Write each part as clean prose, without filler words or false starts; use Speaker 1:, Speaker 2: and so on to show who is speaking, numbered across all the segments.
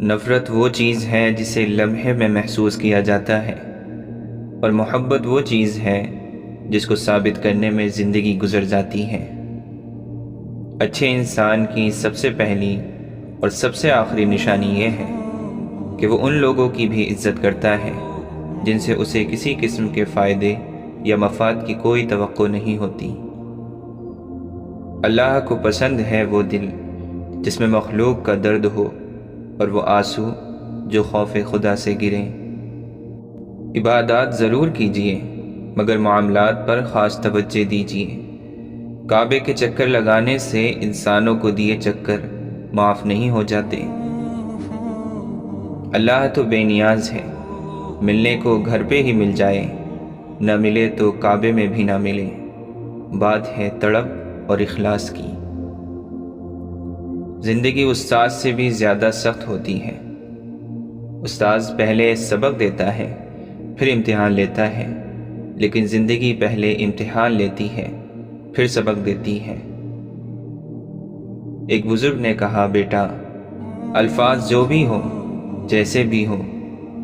Speaker 1: نفرت وہ چیز ہے جسے لمحے میں محسوس کیا جاتا ہے، اور محبت وہ چیز ہے جس کو ثابت کرنے میں زندگی گزر جاتی ہے۔ اچھے انسان کی سب سے پہلی اور سب سے آخری نشانی یہ ہے کہ وہ ان لوگوں کی بھی عزت کرتا ہے جن سے اسے کسی قسم کے فائدے یا مفاد کی کوئی توقع نہیں ہوتی۔ اللہ کو پسند ہے وہ دل جس میں مخلوق کا درد ہو اور وہ آنسو جو خوف خدا سے گریں۔ عبادات ضرور کیجیے مگر معاملات پر خاص توجہ دیجیے۔ کعبے کے چکر لگانے سے انسانوں کو دیے چکر معاف نہیں ہو جاتے۔ اللہ تو بے نیاز ہے، ملنے کو گھر پہ ہی مل جائے، نہ ملے تو کعبے میں بھی نہ ملے۔ بات ہے طلب اور اخلاص کی۔ زندگی استاد سے بھی زیادہ سخت ہوتی ہے۔ استاذ پہلے سبق دیتا ہے، پھر امتحان لیتا ہے، لیکن زندگی پہلے امتحان لیتی ہے، پھر سبق دیتی ہے۔ ایک بزرگ نے کہا، بیٹا، الفاظ جو بھی ہوں، جیسے بھی ہوں،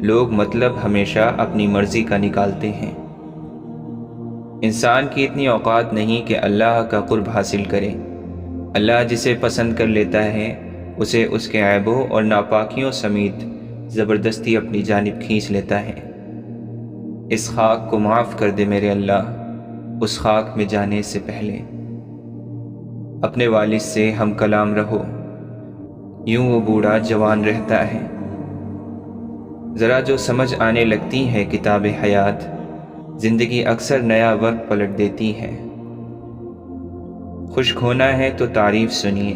Speaker 1: لوگ مطلب ہمیشہ اپنی مرضی کا نکالتے ہیں۔ انسان کی اتنی اوقات نہیں کہ اللہ کا قرب حاصل کرے۔ اللہ جسے پسند کر لیتا ہے اسے اس کے عیبوں اور ناپاکیوں سمیت زبردستی اپنی جانب کھینچ لیتا ہے۔ اس خاک کو معاف کر دے میرے اللہ، اس خاک میں جانے سے پہلے۔ اپنے والد سے ہم کلام رہو، یوں وہ بوڑھا جوان رہتا ہے۔ ذرا جو سمجھ آنے لگتی ہے کتاب حیات، زندگی اکثر نیا وقت پلٹ دیتی ہے۔ خشک ہونا ہے تو تعریف سنیے،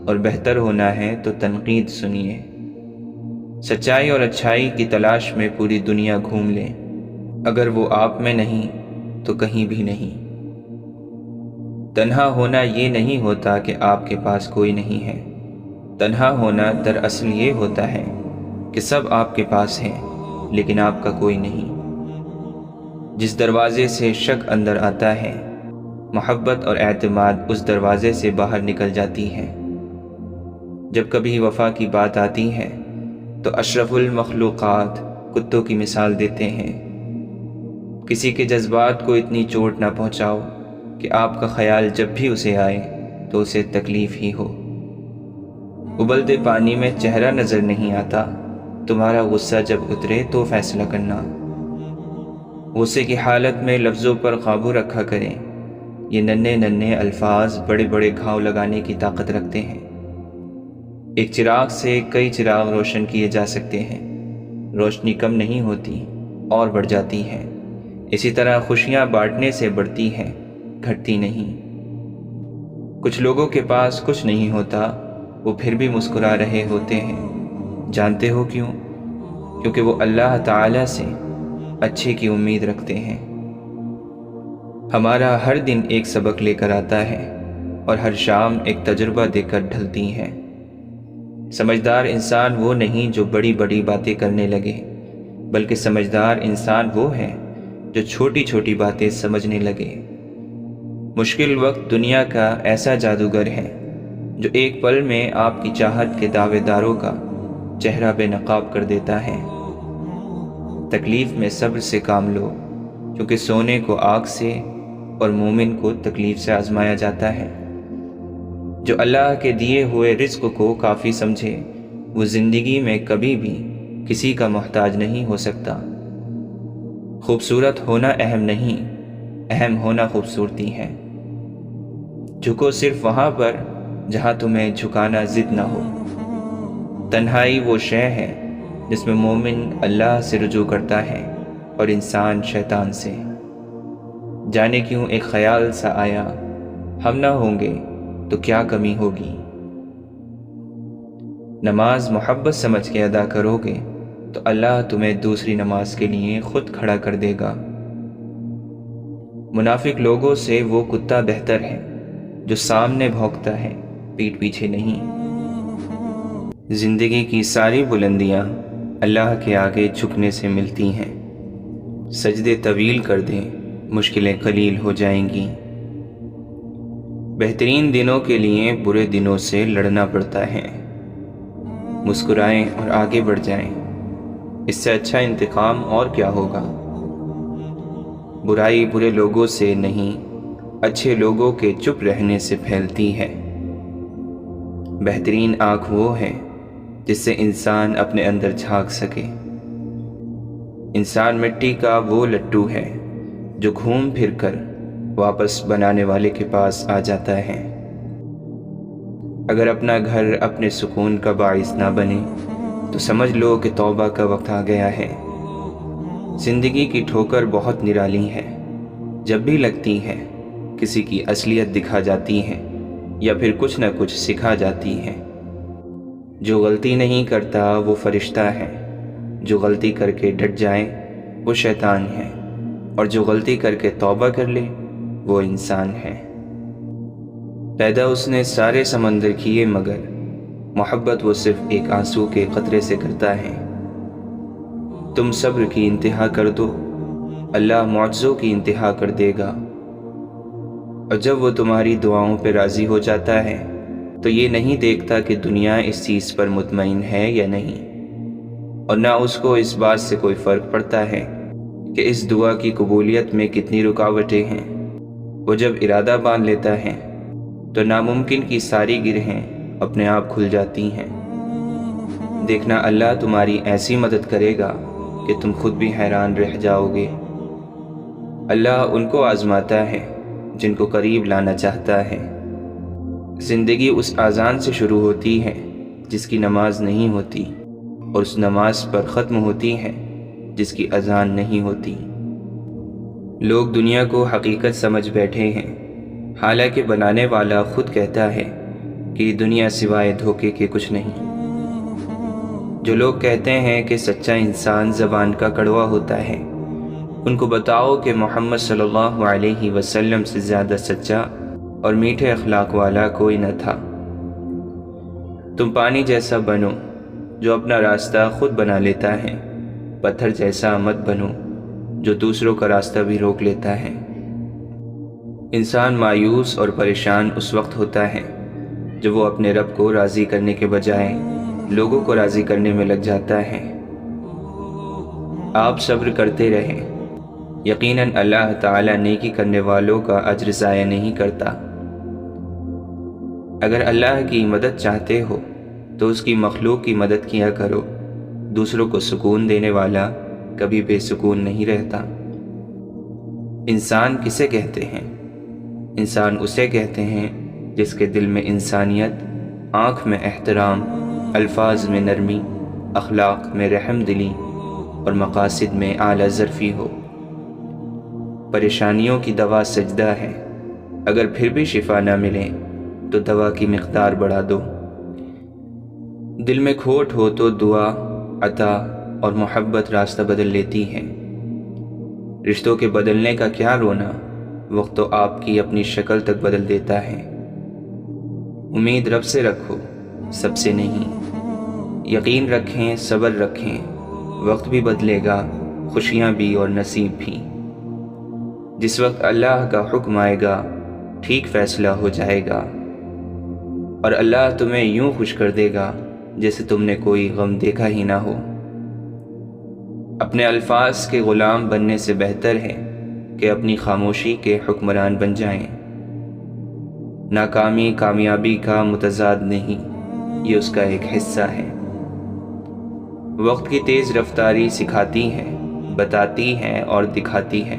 Speaker 1: اور بہتر ہونا ہے تو تنقید سنیے۔ سچائی اور اچھائی کی تلاش میں پوری دنیا گھوم لیں، اگر وہ آپ میں نہیں تو کہیں بھی نہیں۔ تنہا ہونا یہ نہیں ہوتا کہ آپ کے پاس کوئی نہیں ہے، تنہا ہونا دراصل یہ ہوتا ہے کہ سب آپ کے پاس ہیں لیکن آپ کا کوئی نہیں۔ جس دروازے سے شک اندر آتا ہے، محبت اور اعتماد اس دروازے سے باہر نکل جاتی ہے۔ جب کبھی وفا کی بات آتی ہے تو اشرف المخلوقات کتوں کی مثال دیتے ہیں۔ کسی کے جذبات کو اتنی چوٹ نہ پہنچاؤ کہ آپ کا خیال جب بھی اسے آئے تو اسے تکلیف ہی ہو۔ ابلتے پانی میں چہرہ نظر نہیں آتا، تمہارا غصہ جب اترے تو فیصلہ کرنا۔ غصے کی حالت میں لفظوں پر قابو رکھا کریں، یہ ننھے ننھے الفاظ بڑے بڑے گھاؤ لگانے کی طاقت رکھتے ہیں۔ ایک چراغ سے کئی چراغ روشن کیے جا سکتے ہیں، روشنی کم نہیں ہوتی اور بڑھ جاتی ہے۔ اسی طرح خوشیاں بانٹنے سے بڑھتی ہیں، گھٹتی نہیں۔ کچھ لوگوں کے پاس کچھ نہیں ہوتا، وہ پھر بھی مسکرا رہے ہوتے ہیں۔ جانتے ہو کیوں؟ کیونکہ وہ اللہ تعالی سے اچھے کی امید رکھتے ہیں۔ ہمارا ہر دن ایک سبق لے کر آتا ہے اور ہر شام ایک تجربہ دے کر ڈھلتی ہے۔ سمجھدار انسان وہ نہیں جو بڑی بڑی باتیں کرنے لگے، بلکہ سمجھدار انسان وہ ہے جو چھوٹی چھوٹی باتیں سمجھنے لگے۔ مشکل وقت دنیا کا ایسا جادوگر ہے جو ایک پل میں آپ کی چاہت کے دعوے داروں کا چہرہ بے نقاب کر دیتا ہے۔ تکلیف میں صبر سے کام لو، کیونکہ سونے کو آگ سے اور مومن کو تکلیف سے آزمایا جاتا ہے۔ جو اللہ کے دیے ہوئے رزق کو کافی سمجھے، وہ زندگی میں کبھی بھی کسی کا محتاج نہیں ہو سکتا۔ خوبصورت ہونا اہم نہیں، اہم ہونا خوبصورتی ہے۔ جھکو صرف وہاں پر جہاں تمہیں جھکانا ضد نہ ہو۔ تنہائی وہ شے ہے جس میں مومن اللہ سے رجوع کرتا ہے اور انسان شیطان سے۔ جانے کیوں ایک خیال سا آیا، ہم نہ ہوں گے تو کیا کمی ہوگی۔ نماز محبت سمجھ کے ادا کرو گے تو اللہ تمہیں دوسری نماز کے لیے خود کھڑا کر دے گا۔ منافق لوگوں سے وہ کتا بہتر ہے جو سامنے بھونکتا ہے، پیٹھ پیچھے نہیں۔ زندگی کی ساری بلندیاں اللہ کے آگے جھکنے سے ملتی ہیں۔ سجدے طویل کر دیں، مشکلیں قلیل ہو جائیں گی۔ بہترین دنوں کے لیے برے دنوں سے لڑنا پڑتا ہے۔ مسکرائیں اور آگے بڑھ جائیں۔ اس سے اچھا انتقام اور کیا ہوگا؟ برائی برے لوگوں سے نہیں، اچھے لوگوں کے چپ رہنے سے پھیلتی ہے۔ بہترین آنکھ وہ ہے جس سے انسان اپنے اندر جھانک سکے۔ انسان مٹی کا وہ لٹو ہے جو گھوم پھر کر واپس بنانے والے کے پاس آ جاتا ہے۔ اگر اپنا گھر اپنے سکون کا باعث نہ بنے تو سمجھ لو کہ توبہ کا وقت آ گیا ہے۔ زندگی کی ٹھوکر بہت نرالی ہے، جب بھی لگتی ہے کسی کی اصلیت دکھا جاتی ہے یا پھر کچھ نہ کچھ سکھا جاتی ہے۔ جو غلطی نہیں کرتا وہ فرشتہ ہے، جو غلطی کر کے ڈٹ جائے وہ شیطان ہے، اور جو غلطی کر کے توبہ کر لے وہ انسان ہے۔ پیدا اس نے سارے سمندر کیے مگر محبت وہ صرف ایک آنسو کے قطرے سے کرتا ہے۔ تم صبر کی انتہا کر دو، اللہ معجزوں کی انتہا کر دے گا۔ اور جب وہ تمہاری دعاؤں پہ راضی ہو جاتا ہے تو یہ نہیں دیکھتا کہ دنیا اس چیز پر مطمئن ہے یا نہیں، اور نہ اس کو اس بات سے کوئی فرق پڑتا ہے کہ اس دعا کی قبولیت میں کتنی رکاوٹیں ہیں۔ وہ جب ارادہ باندھ لیتا ہے تو ناممکن کی ساری گرہیں اپنے آپ کھل جاتی ہیں۔ دیکھنا اللہ تمہاری ایسی مدد کرے گا کہ تم خود بھی حیران رہ جاؤ گے۔ اللہ ان کو آزماتا ہے جن کو قریب لانا چاہتا ہے۔ زندگی اس اذان سے شروع ہوتی ہے جس کی نماز نہیں ہوتی، اور اس نماز پر ختم ہوتی ہے جس کی اذان نہیں ہوتی۔ لوگ دنیا کو حقیقت سمجھ بیٹھے ہیں، حالانکہ بنانے والا خود کہتا ہے کہ دنیا سوائے دھوکے کے کچھ نہیں۔ جو لوگ کہتے ہیں کہ سچا انسان زبان کا کڑوا ہوتا ہے، ان کو بتاؤ کہ محمد صلی اللہ علیہ وسلم سے زیادہ سچا اور میٹھے اخلاق والا کوئی نہ تھا۔ تم پانی جیسا بنو جو اپنا راستہ خود بنا لیتا ہے، پتھر جیسا مت بنو جو دوسروں کا راستہ بھی روک لیتا ہے۔ انسان مایوس اور پریشان اس وقت ہوتا ہے جب وہ اپنے رب کو راضی کرنے کے بجائے لوگوں کو راضی کرنے میں لگ جاتا ہے۔ آپ صبر کرتے رہیں، یقیناً اللہ تعالیٰ نیکی کرنے والوں کا اجر ضائع نہیں کرتا۔ اگر اللہ کی مدد چاہتے ہو تو اس کی مخلوق کی مدد کیا کرو۔ دوسروں کو سکون دینے والا کبھی بے سکون نہیں رہتا۔ انسان کسے کہتے ہیں؟ انسان اسے کہتے ہیں جس کے دل میں انسانیت، آنکھ میں احترام، الفاظ میں نرمی، اخلاق میں رحم دلی اور مقاصد میں اعلیٰ ظرفی ہو۔ پریشانیوں کی دوا سجدہ ہے، اگر پھر بھی شفا نہ ملے تو دوا کی مقدار بڑھا دو۔ دل میں کھوٹ ہو تو دعا، عطا اور محبت راستہ بدل لیتی ہے۔ رشتوں کے بدلنے کا کیا رونا، وقت تو آپ کی اپنی شکل تک بدل دیتا ہے۔ امید رب سے رکھو، سب سے نہیں۔ یقین رکھیں، صبر رکھیں، وقت بھی بدلے گا، خوشیاں بھی اور نصیب بھی۔ جس وقت اللہ کا حکم آئے گا ٹھیک فیصلہ ہو جائے گا، اور اللہ تمہیں یوں خوش کر دے گا جیسے تم نے کوئی غم دیکھا ہی نہ ہو۔ اپنے الفاظ کے غلام بننے سے بہتر ہے کہ اپنی خاموشی کے حکمران بن جائیں۔ ناکامی کامیابی کا متضاد نہیں، یہ اس کا ایک حصہ ہے۔ وقت کی تیز رفتاری سکھاتی ہے، بتاتی ہے اور دکھاتی ہے،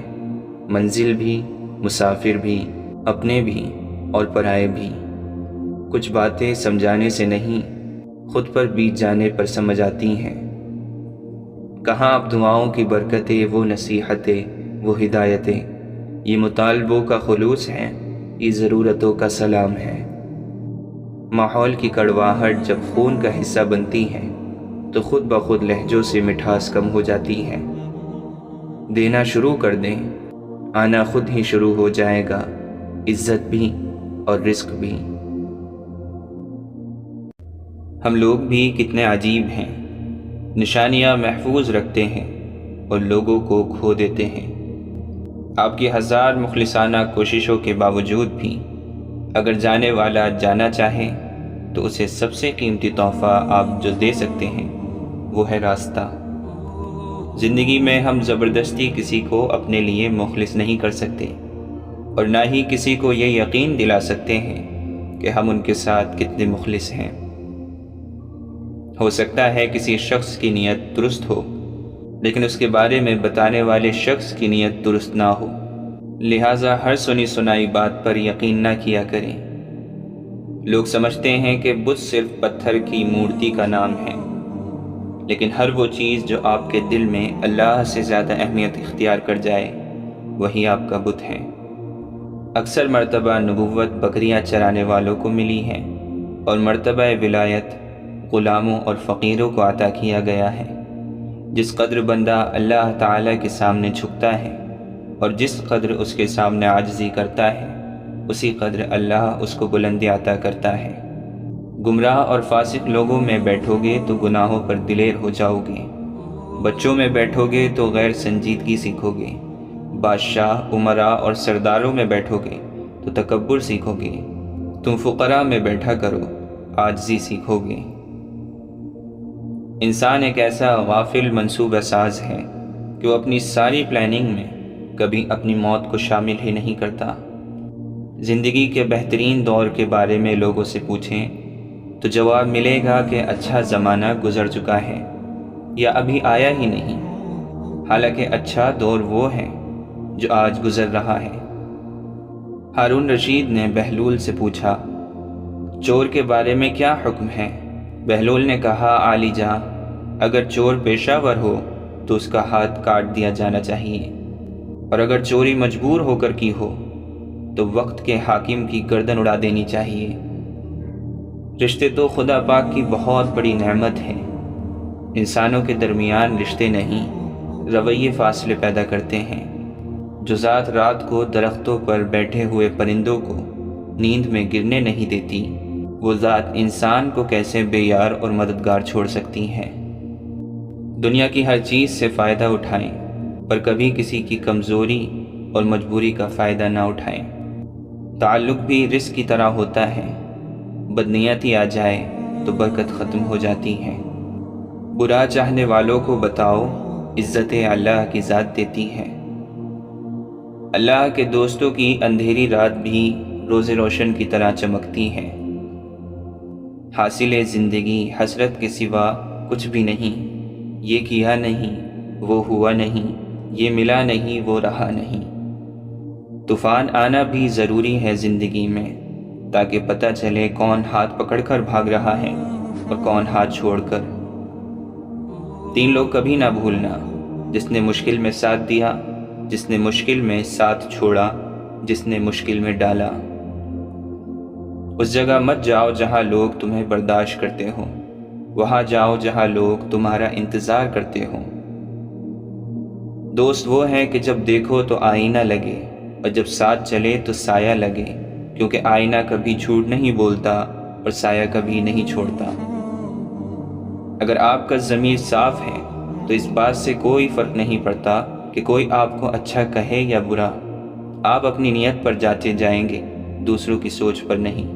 Speaker 1: منزل بھی، مسافر بھی، اپنے بھی اور پرائے بھی۔ کچھ باتیں سمجھانے سے نہیں، خود پر بیت جانے پر سمجھ آتی ہیں۔ کہاں اب دعاؤں کی برکتیں، وہ نصیحتیں، وہ ہدایتیں، یہ مطالبوں کا خلوص ہے، یہ ضرورتوں کا سلام ہے۔ ماحول کی کڑواہٹ جب خون کا حصہ بنتی ہے تو خود بخود لہجوں سے مٹھاس کم ہو جاتی ہے۔ دینا شروع کر دیں، آنا خود ہی شروع ہو جائے گا، عزت بھی اور رزق بھی۔ ہم لوگ بھی کتنے عجیب ہیں، نشانیاں محفوظ رکھتے ہیں اور لوگوں کو کھو دیتے ہیں۔ آپ کی ہزار مخلصانہ کوششوں کے باوجود بھی اگر جانے والا جانا چاہے تو اسے سب سے قیمتی تحفہ آپ جو دے سکتے ہیں وہ ہے راستہ۔ زندگی میں ہم زبردستی کسی کو اپنے لیے مخلص نہیں کر سکتے، اور نہ ہی کسی کو یہ یقین دلا سکتے ہیں کہ ہم ان کے ساتھ کتنے مخلص ہیں۔ ہو سکتا ہے کسی شخص کی نیت درست ہو، لیکن اس کے بارے میں بتانے والے شخص کی نیت درست نہ ہو، لہٰذا ہر سنی سنائی بات پر یقین نہ کیا کریں۔ لوگ سمجھتے ہیں کہ بت صرف پتھر کی مورتی کا نام ہے، لیکن ہر وہ چیز جو آپ کے دل میں اللہ سے زیادہ اہمیت اختیار کر جائے وہی آپ کا بت ہے۔ اکثر مرتبہ نبوت بکریاں چرانے والوں کو ملی ہے، اور مرتبہ ولایت غلاموں اور فقیروں کو عطا کیا گیا ہے۔ جس قدر بندہ اللہ تعالیٰ کے سامنے جھکتا ہے اور جس قدر اس کے سامنے عاجزی کرتا ہے، اسی قدر اللہ اس کو بلندی عطا کرتا ہے۔ گمراہ اور فاسق لوگوں میں بیٹھو گے تو گناہوں پر دلیر ہو جاؤ گے، بچوں میں بیٹھو گے تو غیر سنجیدگی سیکھو گے، بادشاہ، امراء اور سرداروں میں بیٹھو گے تو تکبر سیکھو گے، تم فقراء میں بیٹھا کرو، عاجزی سیکھو گے۔ انسان ایک ایسا غافل منصوبہ ساز ہے کہ وہ اپنی ساری پلاننگ میں کبھی اپنی موت کو شامل ہی نہیں کرتا۔ زندگی کے بہترین دور کے بارے میں لوگوں سے پوچھیں تو جواب ملے گا کہ اچھا زمانہ گزر چکا ہے یا ابھی آیا ہی نہیں، حالانکہ اچھا دور وہ ہے جو آج گزر رہا ہے۔ ہارون رشید نے بہلول سے پوچھا، چور کے بارے میں کیا حکم ہے؟ بہلول نے کہا، عالی جاں، اگر چور پیشہ ور ہو تو اس کا ہاتھ کاٹ دیا جانا چاہیے، اور اگر چوری مجبور ہو کر کی ہو تو وقت کے حاکم کی گردن اڑا دینی چاہیے۔ رشتے تو خدا پاک کی بہت بڑی نعمت ہے۔ انسانوں کے درمیان رشتے نہیں، رویے فاصلے پیدا کرتے ہیں۔ جو ذات رات کو درختوں پر بیٹھے ہوئے پرندوں کو نیند میں گرنے نہیں دیتی، وہ ذات انسان کو کیسے بے یار اور مددگار چھوڑ سکتی ہے۔ دنیا کی ہر چیز سے فائدہ اٹھائیں، پر کبھی کسی کی کمزوری اور مجبوری کا فائدہ نہ اٹھائیں۔ تعلق بھی رزق کی طرح ہوتا ہے، بدنیتی آ جائے تو برکت ختم ہو جاتی ہے۔ برا چاہنے والوں کو بتاؤ، عزت اللہ کی ذات دیتی ہے۔ اللہ کے دوستوں کی اندھیری رات بھی روز روشن کی طرح چمکتی ہے۔ حاصل زندگی حسرت کے سوا کچھ بھی نہیں، یہ کیا نہیں، وہ ہوا نہیں، یہ ملا نہیں، وہ رہا نہیں۔ طوفان آنا بھی ضروری ہے زندگی میں، تاکہ پتہ چلے کون ہاتھ پکڑ کر بھاگ رہا ہے اور کون ہاتھ چھوڑ کر۔ 3 لوگ کبھی نہ بھولنا، جس نے مشکل میں ساتھ دیا، جس نے مشکل میں ساتھ چھوڑا، جس نے مشکل میں ڈالا۔ اس جگہ مت جاؤ جہاں لوگ تمہیں برداشت کرتے ہوں، وہاں جاؤ جہاں لوگ تمہارا انتظار کرتے ہوں۔ دوست وہ ہیں کہ جب دیکھو تو آئینہ لگے، اور جب ساتھ چلے تو سایہ لگے، کیونکہ آئینہ کبھی جھوٹ نہیں بولتا اور سایہ کبھی نہیں چھوڑتا۔ اگر آپ کا ضمیر صاف ہے تو اس بات سے کوئی فرق نہیں پڑتا کہ کوئی آپ کو اچھا کہے یا برا، آپ اپنی نیت پر جاتے جائیں گے، دوسروں کی سوچ پر نہیں۔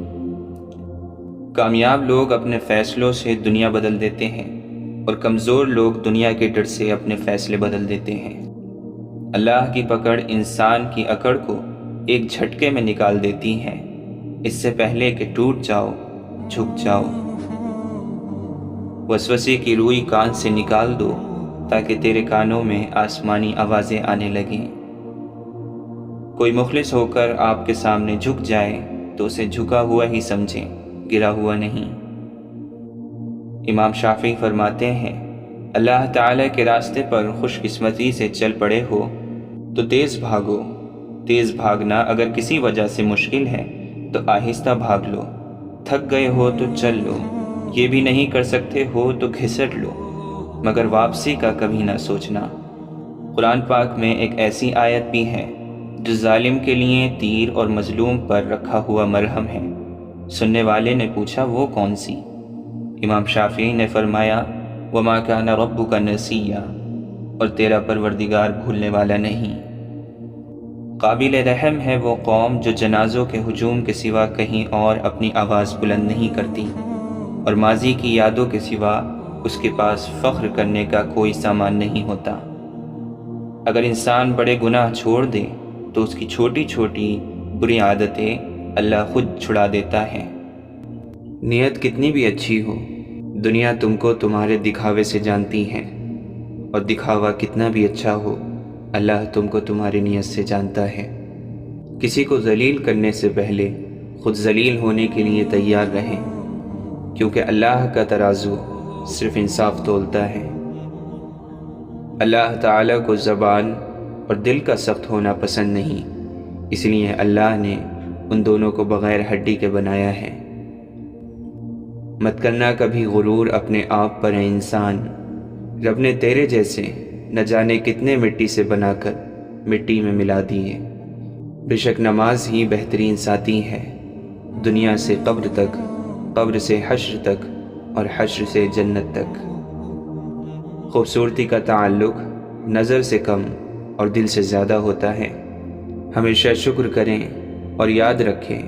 Speaker 1: کامیاب لوگ اپنے فیصلوں سے دنیا بدل دیتے ہیں، اور کمزور لوگ دنیا کے ڈر سے اپنے فیصلے بدل دیتے ہیں۔ اللہ کی پکڑ انسان کی اکڑ کو ایک جھٹکے میں نکال دیتی ہے، اس سے پہلے کہ ٹوٹ جاؤ، جھک جاؤ۔ وسوسے کی روئی کان سے نکال دو تاکہ تیرے کانوں میں آسمانی آوازیں آنے لگیں۔ کوئی مخلص ہو کر آپ کے سامنے جھک جائے تو اسے جھکا ہوا ہی سمجھیں، گرا ہوا نہیں۔ امام شافعی فرماتے ہیں، اللہ تعالیٰ کے راستے پر خوش قسمتی سے چل پڑے ہو تو تیز بھاگو۔ تیز بھاگنا اگر کسی وجہ سے مشکل ہے تو آہستہ بھاگ لو۔ تھک گئے ہو تو چل لو، یہ بھی نہیں کر سکتے ہو تو گھسٹ لو، مگر واپسی کا کبھی نہ سوچنا۔ قرآن پاک میں ایک ایسی آیت بھی ہے جو ظالم کے لیے تیر اور مظلوم پر رکھا ہوا مرہم ہے۔ سننے والے نے پوچھا، وہ کون سی؟ امام شافعی نے فرمایا، وَمَا كَانَ رَبُّكَ نَسِيًّا، اور تیرا پروردگار بھولنے والا نہیں۔ قابل رحم ہے وہ قوم جو جنازوں کے ہجوم کے سوا کہیں اور اپنی آواز بلند نہیں کرتی اور ماضی کی یادوں کے سوا اس کے پاس فخر کرنے کا کوئی سامان نہیں ہوتا۔ اگر انسان بڑے گناہ چھوڑ دے تو اس کی چھوٹی چھوٹی بری عادتیں اللہ خود چھڑا دیتا ہے۔ نیت کتنی بھی اچھی ہو، دنیا تم کو تمہارے دکھاوے سے جانتی ہے، اور دکھاوا کتنا بھی اچھا ہو، اللہ تم کو تمہاری نیت سے جانتا ہے۔ کسی کو ذلیل کرنے سے پہلے خود ذلیل ہونے کے لیے تیار رہیں، کیونکہ اللہ کا ترازو صرف انصاف تولتا ہے۔ اللہ تعالیٰ کو زبان اور دل کا سخت ہونا پسند نہیں، اس لیے اللہ نے ان دونوں کو بغیر ہڈی کے بنایا ہے۔ مت کرنا کبھی غرور اپنے آپ پر ہے انسان، رب نے تیرے جیسے نہ جانے کتنے مٹی سے بنا کر مٹی میں ملا دیے۔ بے شک نماز ہی بہترین ساتھی ہے، دنیا سے قبر تک، قبر سے حشر تک، اور حشر سے جنت تک۔ خوبصورتی کا تعلق نظر سے کم اور دل سے زیادہ ہوتا ہے۔ ہمیشہ شکر کریں اور یاد رکھیں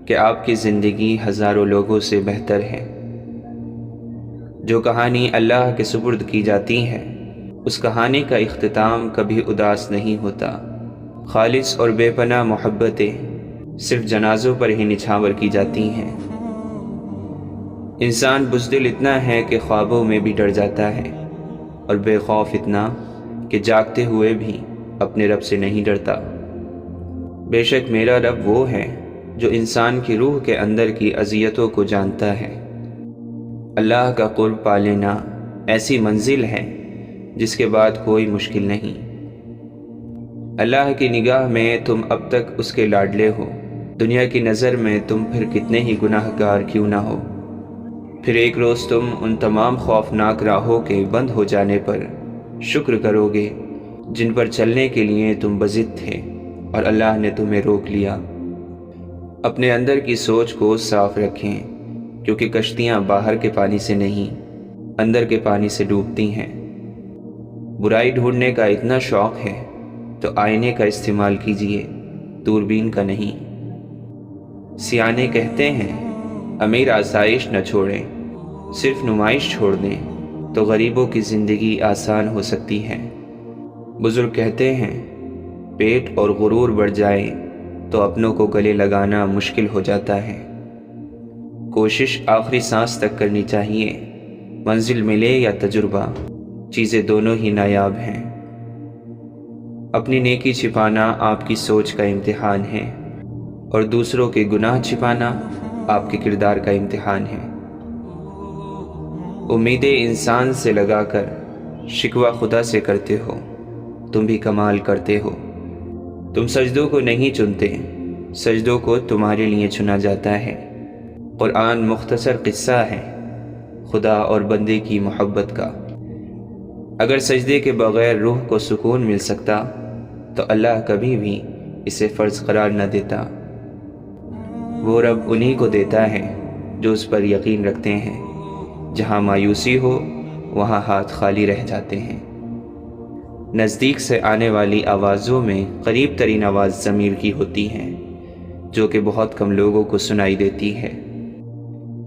Speaker 1: کہ آپ کی زندگی ہزاروں لوگوں سے بہتر ہے۔ جو کہانی اللہ کے سپرد کی جاتی ہے، اس کہانی کا اختتام کبھی اداس نہیں ہوتا۔ خالص اور بے پناہ محبتیں صرف جنازوں پر ہی نچھاور کی جاتی ہیں۔ انسان بزدل اتنا ہے کہ خوابوں میں بھی ڈر جاتا ہے، اور بے خوف اتنا کہ جاگتے ہوئے بھی اپنے رب سے نہیں ڈرتا۔ بے شک میرا رب وہ ہے جو انسان کی روح کے اندر کی اذیتوں کو جانتا ہے۔ اللہ کا قرب پا لینا ایسی منزل ہے جس کے بعد کوئی مشکل نہیں۔ اللہ کی نگاہ میں تم اب تک اس کے لاڈلے ہو، دنیا کی نظر میں تم پھر کتنے ہی گناہ گار کیوں نہ ہو۔ پھر ایک روز تم ان تمام خوفناک راہوں کے بند ہو جانے پر شکر کرو گے جن پر چلنے کے لیے تم بضد تھے اور اللہ نے تمہیں روک لیا۔ اپنے اندر کی سوچ کو صاف رکھیں، کیونکہ کشتیاں باہر کے پانی سے نہیں، اندر کے پانی سے ڈوبتی ہیں۔ برائی ڈھونڈنے کا اتنا شوق ہے تو آئینے کا استعمال کیجیے، دوربین کا نہیں۔ سیانے کہتے ہیں امیر آسائش نہ چھوڑیں، صرف نمائش چھوڑ دیں تو غریبوں کی زندگی آسان ہو سکتی ہے۔ بزرگ کہتے ہیں پیٹ اور غرور بڑھ جائے تو اپنوں کو گلے لگانا مشکل ہو جاتا ہے۔ کوشش آخری سانس تک کرنی چاہیے، منزل ملے یا تجربہ، چیزیں دونوں ہی نایاب ہیں۔ اپنی نیکی چھپانا آپ کی سوچ کا امتحان ہے، اور دوسروں کے گناہ چھپانا آپ کے کردار کا امتحان ہے۔ امیدیں انسان سے لگا کر شکوہ خدا سے کرتے ہو، تم بھی کمال کرتے ہو۔ تم سجدوں کو نہیں چنتے، سجدوں کو تمہارے لیے چنا جاتا ہے۔ قرآن مختصر قصہ ہے خدا اور بندے کی محبت کا۔ اگر سجدے کے بغیر روح کو سکون مل سکتا تو اللہ کبھی بھی اسے فرض قرار نہ دیتا۔ وہ رب انہی کو دیتا ہے جو اس پر یقین رکھتے ہیں۔ جہاں مایوسی ہو وہاں ہاتھ خالی رہ جاتے ہیں۔ نزدیک سے آنے والی آوازوں میں قریب ترین آواز ضمیر کی ہوتی ہے، جو کہ بہت کم لوگوں کو سنائی دیتی ہے۔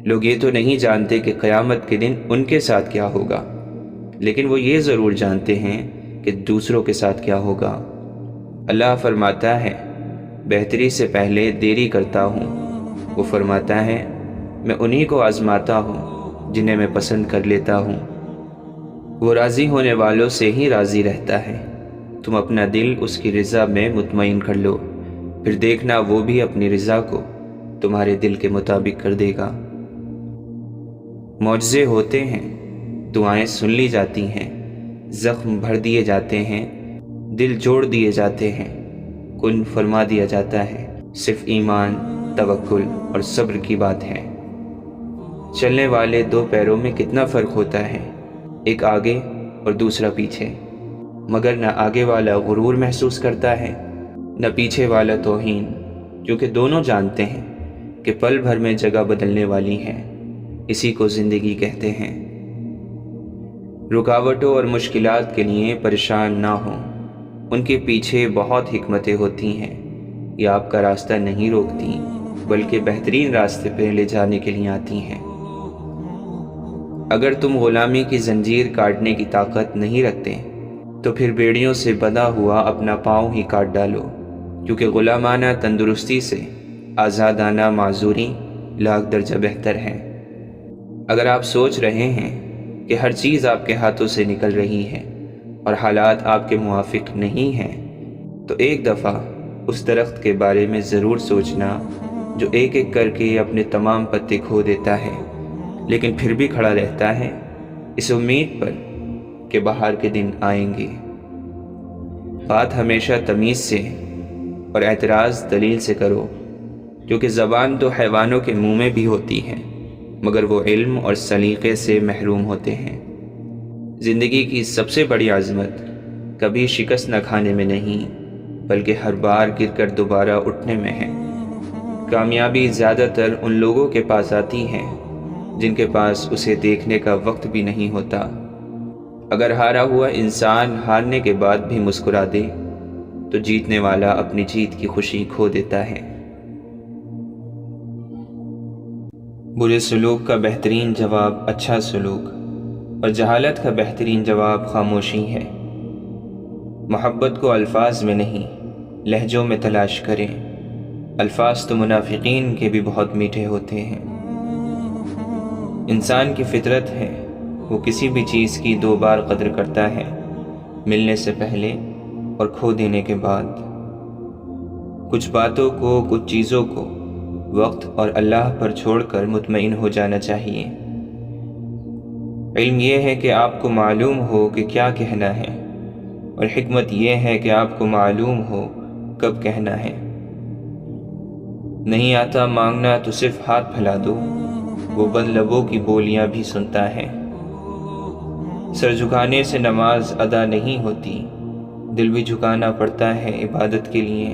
Speaker 1: لوگ یہ تو نہیں جانتے کہ قیامت کے دن ان کے ساتھ کیا ہوگا، لیکن وہ یہ ضرور جانتے ہیں کہ دوسروں کے ساتھ کیا ہوگا۔ اللہ فرماتا ہے بہتری سے پہلے دیری کرتا ہوں، وہ فرماتا ہے میں انہی کو آزماتا ہوں جنہیں میں پسند کر لیتا ہوں۔ وہ راضی ہونے والوں سے ہی راضی رہتا ہے۔ تم اپنا دل اس کی رضا میں مطمئن کر لو، پھر دیکھنا وہ بھی اپنی رضا کو تمہارے دل کے مطابق کر دے گا۔ معجزے ہوتے ہیں، دعائیں سن لی جاتی ہیں، زخم بھر دیے جاتے ہیں، دل جوڑ دیے جاتے ہیں، کن فرما دیا جاتا ہے۔ صرف ایمان، توکل اور صبر کی بات ہے۔ چلنے والے دو پیروں میں کتنا فرق ہوتا ہے، ایک آگے اور دوسرا پیچھے، مگر نہ آگے والا غرور محسوس کرتا ہے نہ پیچھے والا توہین، کیونکہ دونوں جانتے ہیں کہ پل بھر میں جگہ بدلنے والی ہے۔ اسی کو زندگی کہتے ہیں۔ رکاوٹوں اور مشکلات کے لیے پریشان نہ ہوں، ان کے پیچھے بہت حکمتیں ہوتی ہیں، یہ آپ کا راستہ نہیں روکتی بلکہ بہترین راستے پہ لے جانے کے لیے آتی ہیں۔ اگر تم غلامی کی زنجیر کاٹنے کی طاقت نہیں رکھتے تو پھر بیڑیوں سے بندھا ہوا اپنا پاؤں ہی کاٹ ڈالو، کیونکہ غلامانہ تندرستی سے آزادانہ معذوری لاکھ درجہ بہتر ہے۔ اگر آپ سوچ رہے ہیں کہ ہر چیز آپ کے ہاتھوں سے نکل رہی ہے اور حالات آپ کے موافق نہیں ہیں، تو ایک دفعہ اس درخت کے بارے میں ضرور سوچنا جو ایک ایک کر کے اپنے تمام پتے کھو دیتا ہے لیکن پھر بھی کھڑا رہتا ہے، اس امید پر کہ بہار کے دن آئیں گے۔ بات ہمیشہ تمیز سے اور اعتراض دلیل سے کرو، کیونکہ زبان تو حیوانوں کے منہ میں بھی ہوتی ہے مگر وہ علم اور سلیقے سے محروم ہوتے ہیں۔ زندگی کی سب سے بڑی عظمت کبھی شکست نہ کھانے میں نہیں بلکہ ہر بار گر کر دوبارہ اٹھنے میں ہے۔ کامیابی زیادہ تر ان لوگوں کے پاس آتی ہے جن کے پاس اسے دیکھنے کا وقت بھی نہیں ہوتا۔ اگر ہارا ہوا انسان ہارنے کے بعد بھی مسکرا دے تو جیتنے والا اپنی جیت کی خوشی کھو دیتا ہے۔ برے سلوک کا بہترین جواب اچھا سلوک، اور جہالت کا بہترین جواب خاموشی ہے۔ محبت کو الفاظ میں نہیں لہجوں میں تلاش کریں، الفاظ تو منافقین کے بھی بہت میٹھے ہوتے ہیں۔ انسان کی فطرت ہے وہ کسی بھی چیز کی دو بار قدر کرتا ہے، ملنے سے پہلے اور کھو دینے کے بعد۔ کچھ باتوں کو، کچھ چیزوں کو وقت اور اللہ پر چھوڑ کر مطمئن ہو جانا چاہیے۔ علم یہ ہے کہ آپ کو معلوم ہو کہ کیا کہنا ہے، اور حکمت یہ ہے کہ آپ کو معلوم ہو کب کہنا ہے۔ نہیں آتا مانگنا تو صرف ہاتھ پھیلا دو، وہ بند لبوں کی بولیاں بھی سنتا ہے۔ سر جھکانے سے نماز ادا نہیں ہوتی، دل بھی جھکانا پڑتا ہے عبادت کے لیے۔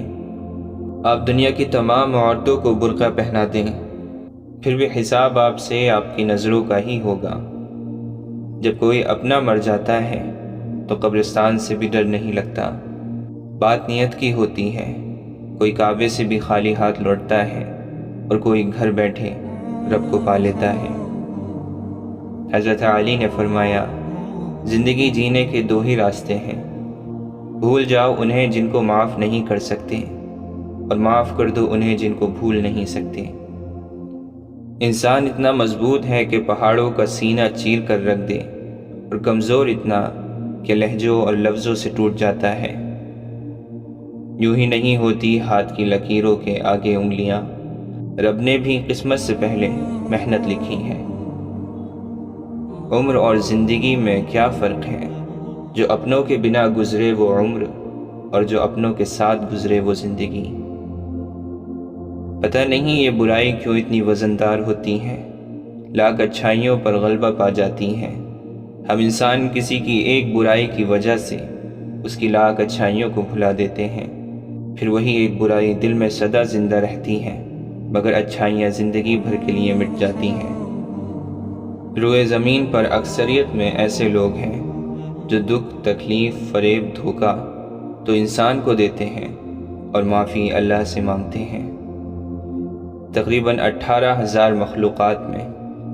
Speaker 1: آپ دنیا کی تمام عورتوں کو برقع پہنا دیں، پھر بھی حساب آپ سے، آپ کی نظروں کا ہی ہوگا۔ جب کوئی اپنا مر جاتا ہے تو قبرستان سے بھی ڈر نہیں لگتا، بات نیت کی ہوتی ہے۔ کوئی کعبے سے بھی خالی ہاتھ لوٹتا ہے اور کوئی گھر بیٹھے رب کو پا لیتا ہے۔ حضرت علی نے فرمایا، زندگی جینے کے دو ہی راستے ہیں، بھول جاؤ انہیں جن کو معاف نہیں کر سکتے، اور معاف کر دو انہیں جن کو بھول نہیں سکتے۔ انسان اتنا مضبوط ہے کہ پہاڑوں کا سینہ چیر کر رکھ دے، اور کمزور اتنا کہ لہجوں اور لفظوں سے ٹوٹ جاتا ہے۔ یوں ہی نہیں ہوتی ہاتھ کی لکیروں کے آگے انگلیاں، رب نے بھی قسمت سے پہلے محنت لکھی ہے۔ عمر اور زندگی میں کیا فرق ہے؟ جو اپنوں کے بنا گزرے وہ عمر، اور جو اپنوں کے ساتھ گزرے وہ زندگی۔ پتہ نہیں یہ برائی کیوں اتنی وزندار ہوتی ہے، لاکھ اچھائیوں پر غلبہ پا جاتی ہے۔ ہم انسان کسی کی ایک برائی کی وجہ سے اس کی لاکھ اچھائیوں کو بھلا دیتے ہیں، پھر وہی ایک برائی دل میں سدا زندہ رہتی ہے، مگر اچھائیاں زندگی بھر کے لیے مٹ جاتی ہیں۔ روئے زمین پر اکثریت میں ایسے لوگ ہیں جو دکھ، تکلیف، فریب، دھوکہ تو انسان کو دیتے ہیں اور معافی اللہ سے مانگتے ہیں۔ تقریباً 18,000 مخلوقات میں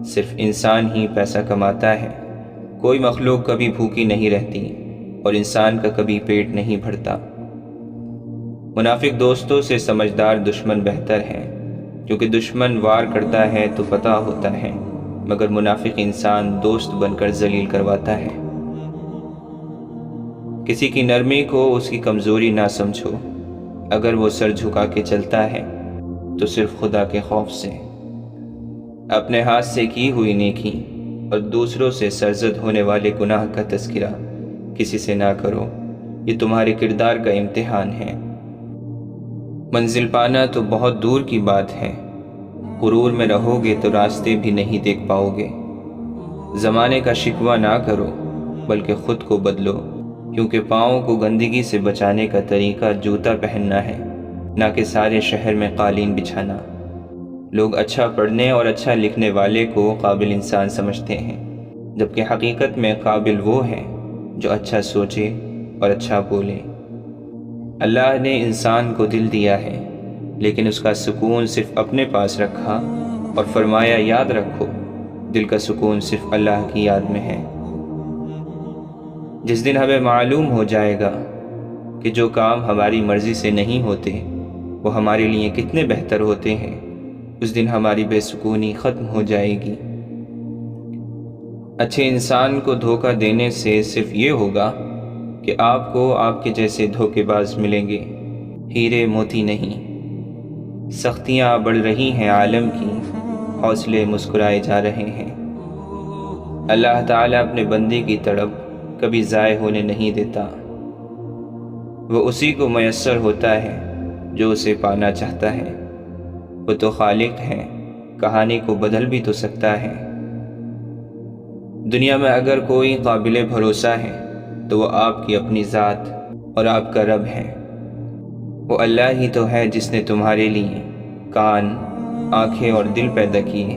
Speaker 1: صرف انسان ہی پیسہ کماتا ہے۔ کوئی مخلوق کبھی بھوکی نہیں رہتی اور انسان کا کبھی پیٹ نہیں بھرتا۔ منافق دوستوں سے سمجھدار دشمن بہتر ہے، کیونکہ دشمن وار کرتا ہے تو پتہ ہوتا ہے، مگر منافق انسان دوست بن کر ذلیل کرواتا ہے۔ کسی کی نرمی کو اس کی کمزوری نہ سمجھو، اگر وہ سر جھکا کے چلتا ہے تو صرف خدا کے خوف سے۔ اپنے ہاتھ سے کی ہوئی نیکی اور دوسروں سے سرزد ہونے والے گناہ کا تذکرہ کسی سے نہ کرو، یہ تمہارے کردار کا امتحان ہے۔ منزل پانا تو بہت دور کی بات ہے، غرور میں رہو گے تو راستے بھی نہیں دیکھ پاؤ گے۔ زمانے کا شکوہ نہ کرو بلکہ خود کو بدلو، کیونکہ پاؤں کو گندگی سے بچانے کا طریقہ جوتا پہننا ہے، نہ کہ سارے شہر میں قالین بچھانا۔ لوگ اچھا پڑھنے اور اچھا لکھنے والے کو قابل انسان سمجھتے ہیں، جبکہ حقیقت میں قابل وہ ہے جو اچھا سوچے اور اچھا بولے۔ اللہ نے انسان کو دل دیا ہے، لیکن اس کا سکون صرف اپنے پاس رکھا اور فرمایا یاد رکھو دل کا سکون صرف اللہ کی یاد میں ہے۔ جس دن ہمیں معلوم ہو جائے گا کہ جو کام ہماری مرضی سے نہیں ہوتے وہ ہمارے لیے کتنے بہتر ہوتے ہیں، اس دن ہماری بے سکونی ختم ہو جائے گی۔ اچھے انسان کو دھوکہ دینے سے صرف یہ ہوگا کہ آپ کو آپ کے جیسے دھوکے باز ملیں گے، ہیرے موتی نہیں۔ سختیاں بڑھ رہی ہیں عالم کی، حوصلے مسکرائے جا رہے ہیں۔ اللہ تعالیٰ اپنے بندے کی تڑپ کبھی ضائع ہونے نہیں دیتا، وہ اسی کو میسر ہوتا ہے جو اسے پانا چاہتا ہے۔ وہ تو خالق ہے، کہانی کو بدل بھی تو سکتا ہے۔ دنیا میں اگر کوئی قابل بھروسہ ہے تو وہ آپ کی اپنی ذات اور آپ کا رب ہے۔ وہ اللہ ہی تو ہے جس نے تمہارے لیے کان، آنکھیں اور دل پیدا کیے،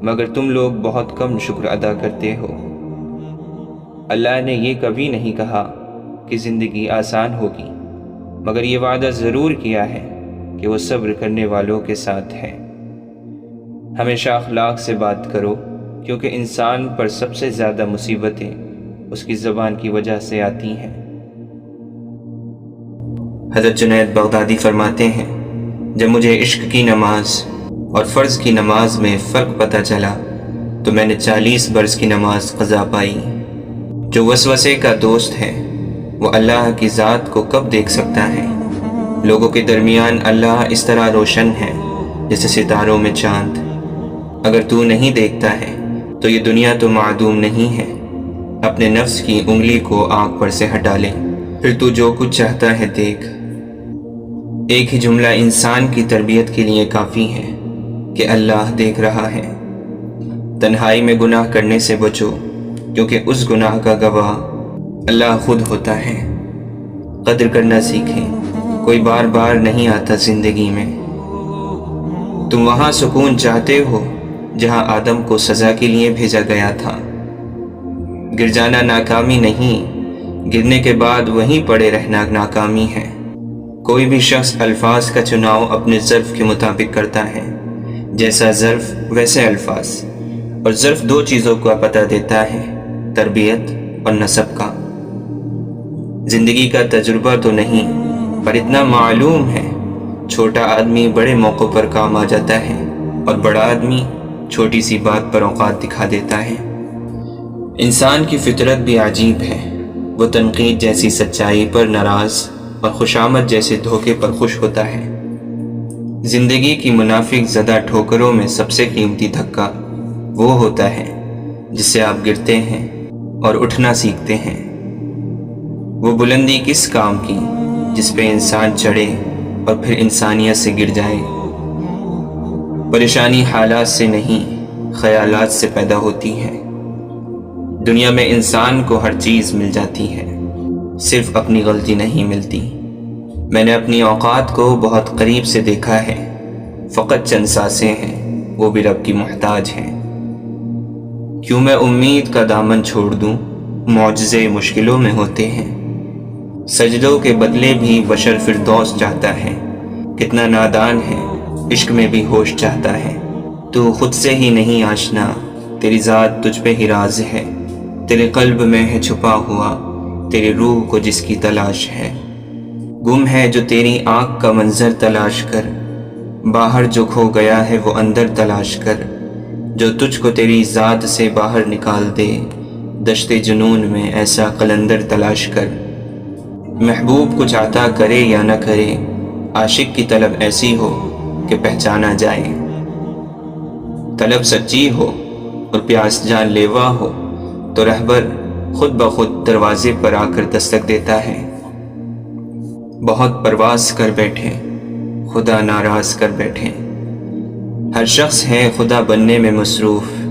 Speaker 1: مگر تم لوگ بہت کم شکر ادا کرتے ہو۔ اللہ نے یہ کبھی نہیں کہا کہ زندگی آسان ہوگی، مگر یہ وعدہ ضرور کیا ہے کہ وہ صبر کرنے والوں کے ساتھ ہے۔ ہمیشہ اخلاق سے بات کرو، کیونکہ انسان پر سب سے زیادہ مصیبتیں اس کی زبان کی وجہ سے آتی ہیں۔ حضرت جنید بغدادی فرماتے ہیں، جب مجھے عشق کی نماز اور فرض کی نماز میں فرق پتہ چلا تو میں نے 40 برس کی نماز قضا پائی۔ جو وسوسے کا دوست ہے وہ اللہ کی ذات کو کب دیکھ سکتا ہے؟ لوگوں کے درمیان اللہ اس طرح روشن ہے جیسے ستاروں میں چاند۔ اگر تو نہیں دیکھتا ہے تو یہ دنیا تو معدوم نہیں ہے۔ اپنے نفس کی انگلی کو آنکھ پر سے ہٹا لے، پھر تو جو کچھ چاہتا ہے دیکھ۔ ایک ہی جملہ انسان کی تربیت کے لیے کافی ہے کہ اللہ دیکھ رہا ہے۔ تنہائی میں گناہ کرنے سے بچو، کیونکہ اس گناہ کا گواہ اللہ خود ہوتا ہے۔ قدر کرنا سیکھیں، کوئی بار بار نہیں آتا زندگی میں۔ تم وہاں سکون چاہتے ہو جہاں آدم کو سزا کے لیے بھیجا گیا تھا۔ گر جانا ناکامی نہیں، گرنے کے بعد وہیں پڑے رہنا ناکامی ہے۔ کوئی بھی شخص الفاظ کا چناؤ اپنے ظرف کے مطابق کرتا ہے، جیسا ظرف ویسے الفاظ، اور ظرف دو چیزوں کا پتہ دیتا ہے، تربیت اور نسب کا۔ زندگی کا تجربہ تو نہیں، پر اتنا معلوم ہے، چھوٹا آدمی بڑے موقعوں پر کام آ جاتا ہے اور بڑا آدمی چھوٹی سی بات پر اوقات دکھا دیتا ہے۔ انسان کی فطرت بھی عجیب ہے، وہ تنقید جیسی سچائی پر ناراض اور خوشامد جیسے دھوکے پر خوش ہوتا ہے۔ زندگی کی منافق زدہ ٹھوکروں میں سب سے قیمتی دھکا وہ ہوتا ہے جس سے آپ گرتے ہیں اور اٹھنا سیکھتے ہیں۔ وہ بلندی کس کام کی جس پہ انسان چڑھے اور پھر انسانیت سے گر جائے۔ پریشانی حالات سے نہیں، خیالات سے پیدا ہوتی ہے۔ دنیا میں انسان کو ہر چیز مل جاتی ہے، صرف اپنی غلطی نہیں ملتی۔ میں نے اپنی اوقات کو بہت قریب سے دیکھا ہے، فقط چند سانسیں ہیں، وہ بھی رب کی محتاج ہیں۔ کیوں میں امید کا دامن چھوڑ دوں، معجزے مشکلوں میں ہوتے ہیں۔ سجدوں کے بدلے بھی بشر فردوس چاہتا ہے، کتنا نادان ہے، عشق میں بھی ہوش چاہتا ہے۔ تو خود سے ہی نہیں آشنا، تیری ذات تجھ پہ ہی راز ہے، تیرے قلب میں ہے چھپا ہوا، تیری روح کو جس کی تلاش ہے۔ گم ہے جو تیری آنکھ کا منظر تلاش کر، باہر جو کھو گیا ہے وہ اندر تلاش کر، جو تجھ کو تیری ذات سے باہر نکال دے، دشت جنون میں ایسا قلندر تلاش کر۔ محبوب کچھ عطا کرے یا نہ کرے، عاشق کی طلب ایسی ہو کہ پہچانا جائے۔ طلب سچی ہو اور پیاس جان لیوا ہو تو رہبر خود بخود دروازے پر آ کر دستک دیتا ہے۔ بہت پرواز کر بیٹھے، خدا ناراض کر بیٹھے۔ ہر شخص ہے خدا بننے میں مصروف،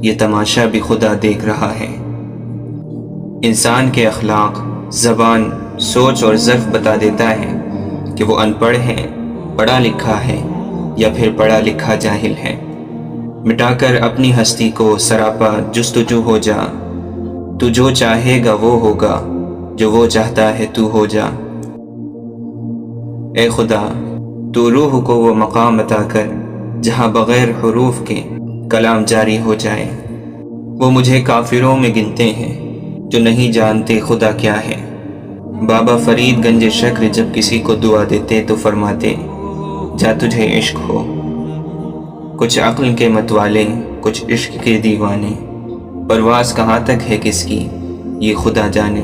Speaker 1: یہ تماشا بھی خدا دیکھ رہا ہے۔ انسان کے اخلاق، زبان، سوچ اور ظرف بتا دیتا ہے کہ وہ ان پڑھ ہے، پڑھا لکھا ہے یا پھر پڑھا لکھا جاہل ہے۔ مٹا کر اپنی ہستی کو سراپا جستجو ہو جا، تو جو چاہے گا وہ ہوگا، جو وہ چاہتا ہے تو ہو جا۔ اے خدا تو روح کو وہ مقام عطا کر جہاں بغیر حروف کے کلام جاری ہو جائے۔ وہ مجھے کافروں میں گنتے ہیں جو نہیں جانتے خدا کیا ہے۔ بابا فرید گنج شکر جب کسی کو دعا دیتے تو فرماتے جا تجھے عشق ہو۔ کچھ عقل کے متوالے، کچھ عشق کے دیوانے، پرواز کہاں تک ہے کس کی یہ خدا جانے۔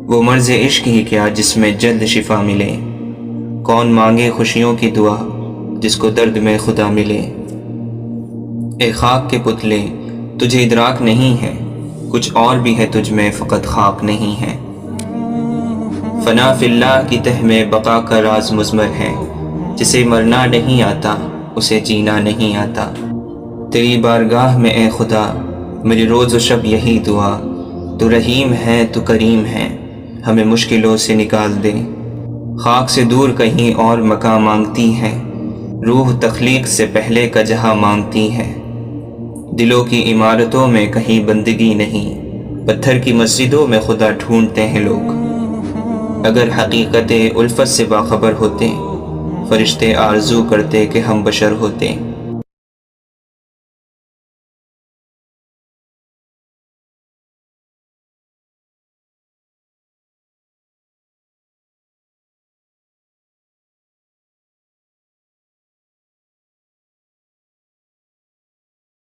Speaker 1: وہ مرض عشق ہی کیا جس میں جلد شفا ملے، کون مانگے خوشیوں کی دعا جس کو درد میں خدا ملے۔ اے خاک کے پتلے تجھے ادراک نہیں ہے، کچھ اور بھی ہے تجھ میں فقط خاک نہیں ہے۔ فنا فی اللہ کی تہ میں بقا کا راز مضمر ہے، جسے مرنا نہیں آتا اسے جینا نہیں آتا۔ تیری بارگاہ میں اے خدا میری روز و شب یہی دعا، تو رحیم ہے تو کریم ہے ہمیں مشکلوں سے نکال دے۔ خاک سے دور کہیں اور مکان مانگتی ہے، روح تخلیق سے پہلے کا جہاں مانگتی ہے۔ دلوں کی عمارتوں میں کہیں بندگی نہیں، پتھر کی مسجدوں میں خدا ڈھونڈتے ہیں لوگ۔ اگر حقیقت الفت سے باخبر ہوتے، فرشتے آرزو کرتے کہ ہم بشر ہوتے۔